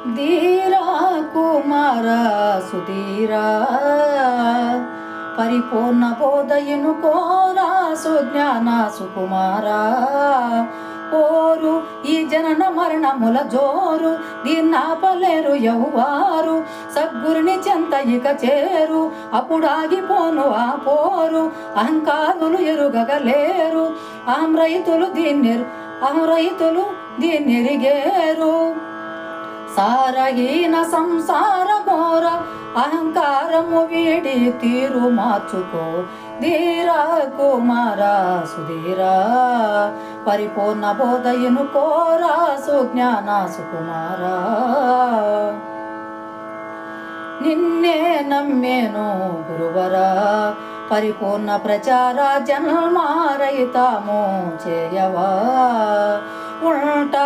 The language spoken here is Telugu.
ధీరా కుమార సుధీరా పరిపూర్ణ బోధయును కోరా సుజ్ఞాన సుకుమారా ఓరు ఈ జనన మరణముల జోరు దీన్నాపలేరు ఎవ్వారు సద్గురుని చెంత ఇక చేరు అప్పుడాగిపోను ఆ పోరు అహంకారులు ఎరుగగలేరు రైతులు దీన్నెరిగేరు సారహీన సంసార ఘోర అహంకారము వీడి తీరు మార్చుకో ధీరా కుమార సుధీరా పరిపూర్ణ బోధయును కోరా సుజ్ఞాన సుకుమారా నిన్నే నమ్మేను గురువరా పరిపూర్ణ ప్రచార జన్మారయితాము చేయవా ఉంటా